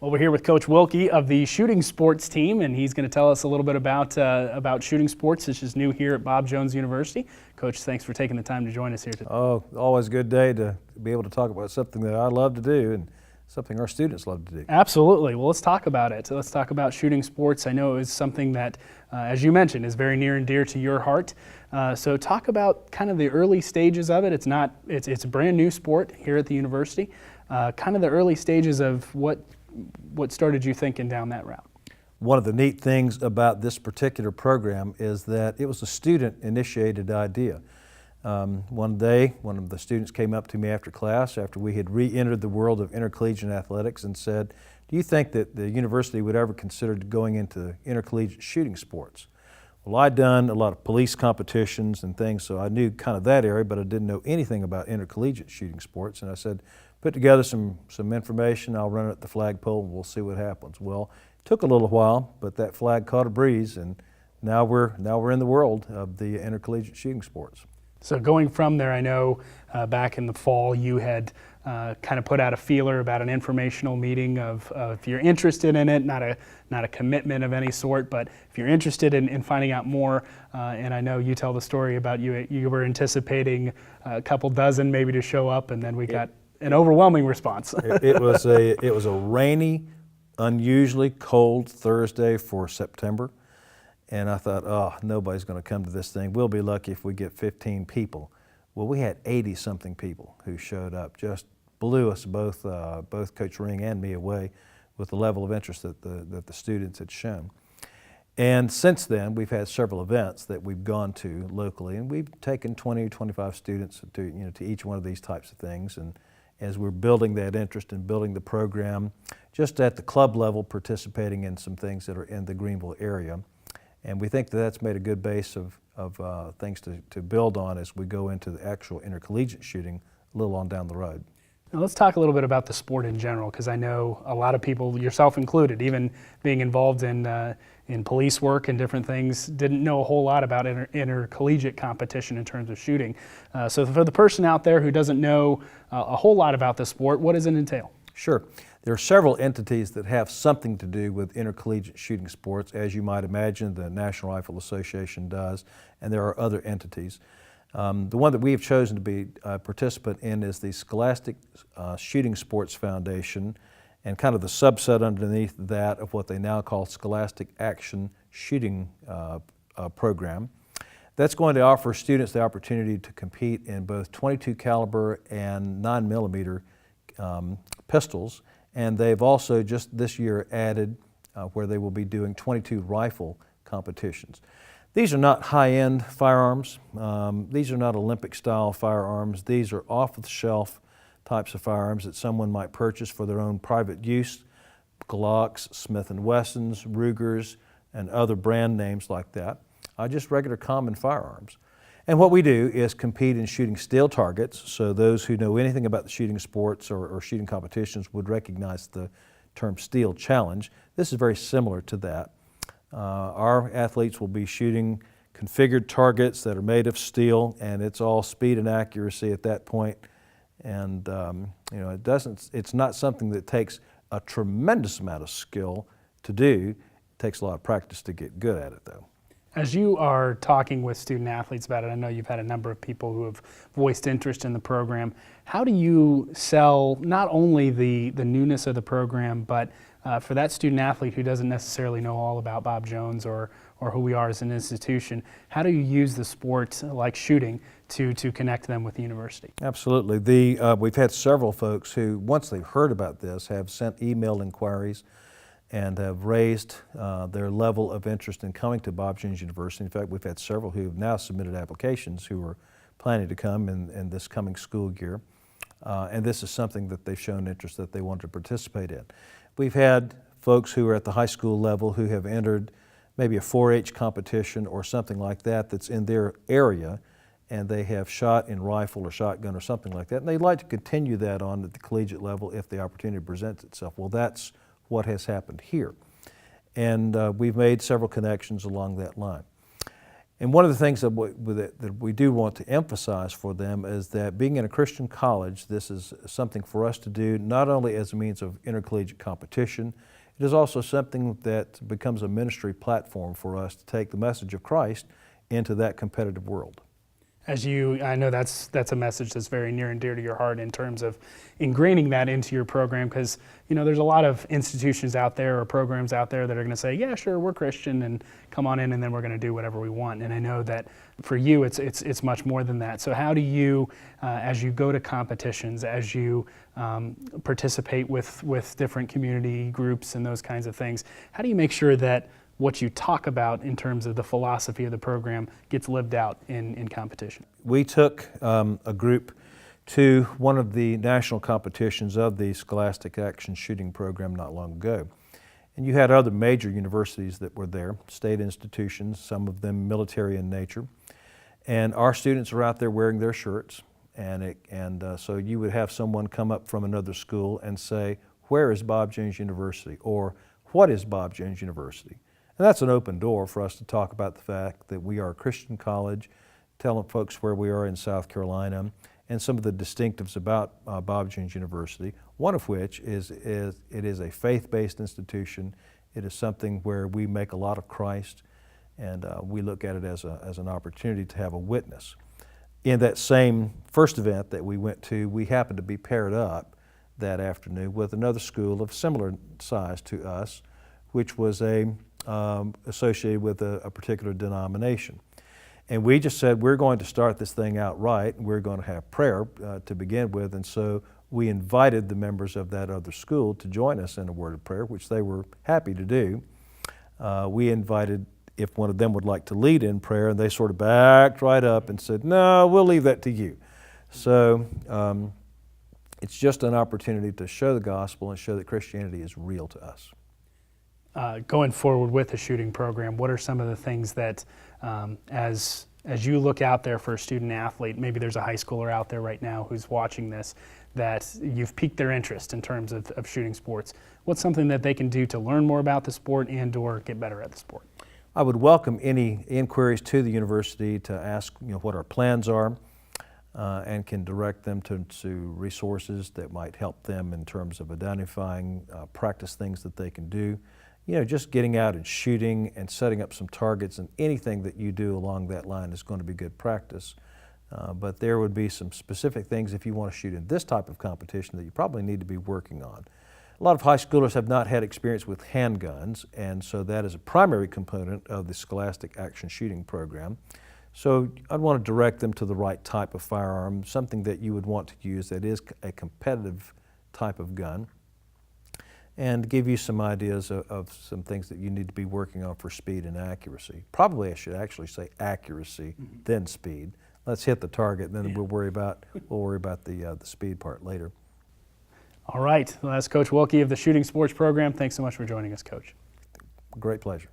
Well, we're here with Coach Wilkie of the shooting sports team, and he's going to tell us a little bit about shooting sports. This is new here at Bob Jones University. Coach, thanks for taking the time to join us here today. Oh, always a good day to be able to talk about something that I love to do and something our students love to do. Absolutely. Well, let's talk about it. So let's talk about shooting sports. I know it is something that, as you mentioned, is very near and dear to your heart. So talk about kind of the early stages of it. It's a brand new sport here at the university. Kind of the early stages of what started you thinking down that route? One of the neat things about this particular program is that it was a student-initiated idea. One day, one of the students came up to me after class, after we had re-entered the world of intercollegiate athletics, and said, "Do you think that the university would ever consider going into intercollegiate shooting sports?" Well, I'd done a lot of police competitions and things, so I knew kind of that area, but I didn't know anything about intercollegiate shooting sports. And I said, put together some information, I'll run it at the flagpole and we'll see what happens. Well, it took a little while, but that flag caught a breeze, and now we're in the world of the intercollegiate shooting sports. So going from there, I know back in the fall you had kind of put out a feeler about an informational meeting of if you're interested in it, not a commitment of any sort, but if you're interested in finding out more, and I know you tell the story about you were anticipating a couple dozen maybe to show up, and then we got an overwhelming response. It was a rainy, unusually cold Thursday for September. And I thought, oh, nobody's going to come to this thing. We'll be lucky if we get 15 people. Well, we had 80-something people who showed up. Just blew us both Coach Ring and me away with the level of interest that the students had shown. And since then, we've had several events that we've gone to locally, and we've taken 20 or 25 students to each one of these types of things. And as we're building that interest and building the program, just at the club level, participating in some things that are in the Greenville area. And we think that that's made a good base of things to build on as we go into the actual intercollegiate shooting a little on down the road. Now let's talk a little bit about the sport in general, because I know a lot of people, yourself included, even being involved in police work and different things, didn't know a whole lot about intercollegiate competition in terms of shooting. So for the person out there who doesn't know a whole lot about the sport, what does it entail? Sure. There are several entities that have something to do with intercollegiate shooting sports. As you might imagine, the National Rifle Association does, and there are other entities. The one that we have chosen to be a participant in is the Scholastic Shooting Sports Foundation, and kind of the subset underneath that of what they now call Scholastic Action Shooting Program. That's going to offer students the opportunity to compete in both .22 caliber and 9mm pistols, and they've also just this year added where they will be doing .22 rifle competitions. These are not high-end firearms. These are not Olympic-style firearms. These are off-the-shelf types of firearms that someone might purchase for their own private use. Glocks, Smith & Wessons, Rugers, and other brand names like that. Just regular common firearms. And what we do is compete in shooting steel targets, so those who know anything about the shooting sports or shooting competitions would recognize the term steel challenge. This is very similar to that. Our athletes will be shooting configured targets that are made of steel, and it's all speed and accuracy at that point. And it's not something that takes a tremendous amount of skill to do. It takes a lot of practice to get good at it, though. As you are talking with student athletes about it, I know you've had a number of people who have voiced interest in the program. How do you sell not only the newness of the program, but for that student athlete who doesn't necessarily know all about Bob Jones or who we are as an institution, how do you use the sport like shooting to connect them with the university? Absolutely. We've had several folks who, once they've heard about this, have sent email inquiries and have raised their level of interest in coming to Bob Jones University. In fact, we've had several who have now submitted applications who are planning to come in this coming school year. And this is something that they've shown interest that they want to participate in. We've had folks who are at the high school level who have entered maybe a 4-H competition or something like that that's in their area, and they have shot in rifle or shotgun or something like that, and they'd like to continue that on at the collegiate level if the opportunity presents itself. Well, that's what has happened here. And we've made several connections along that line. And one of the things that we do want to emphasize for them is that being in a Christian college, this is something for us to do not only as a means of intercollegiate competition, it is also something that becomes a ministry platform for us to take the message of Christ into that competitive world. I know that's a message that's very near and dear to your heart in terms of ingraining that into your program, because there's a lot of institutions out there or programs out there that are going to say, yeah, sure, we're Christian and come on in, and then we're going to do whatever we want. And I know that for you, it's much more than that. So how do you, as you go to competitions, as you participate with different community groups and those kinds of things, how do you make sure that what you talk about in terms of the philosophy of the program gets lived out in competition? We took a group to one of the national competitions of the Scholastic Action Shooting Program not long ago. And you had other major universities that were there, state institutions, some of them military in nature. And our students are out there wearing their shirts. So you would have someone come up from another school and say, where is Bob Jones University? Or what is Bob Jones University? And that's an open door for us to talk about the fact that we are a Christian college, telling folks where we are in South Carolina, and some of the distinctives about Bob Jones University, one of which is it is a faith-based institution. It is something where we make a lot of Christ, and we look at it as an opportunity to have a witness. In that same first event that we went to, we happened to be paired up that afternoon with another school of similar size to us, which was associated with a particular denomination. And we just said, we're going to start this thing out right, and we're going to have prayer to begin with. And so we invited the members of that other school to join us in a word of prayer, which they were happy to do. We invited if one of them would like to lead in prayer, and they sort of backed right up and said, no, we'll leave that to you. So it's just an opportunity to show the gospel and show that Christianity is real to us. Going forward with the shooting program, what are some of the things that, as you look out there for a student athlete, maybe there's a high schooler out there right now who's watching this, that you've piqued their interest in terms of shooting sports? What's something that they can do to learn more about the sport and or get better at the sport? I would welcome any inquiries to the university to ask what our plans are, and can direct them to resources that might help them in terms of identifying practice things that they can do. Just getting out and shooting and setting up some targets, and anything that you do along that line is going to be good practice. But there would be some specific things if you want to shoot in this type of competition that you probably need to be working on. A lot of high schoolers have not had experience with handguns, and so that is a primary component of the Scholastic Action Shooting Program. So I'd want to direct them to the right type of firearm, something that you would want to use that is a competitive type of gun, and give you some ideas of some things that you need to be working on for speed and accuracy. Probably I should actually say accuracy, then speed. Let's hit the target, then we'll worry about the speed part later. All right, well, that's Coach Wilkie of the Shooting Sports Program. Thanks so much for joining us, Coach. Great pleasure.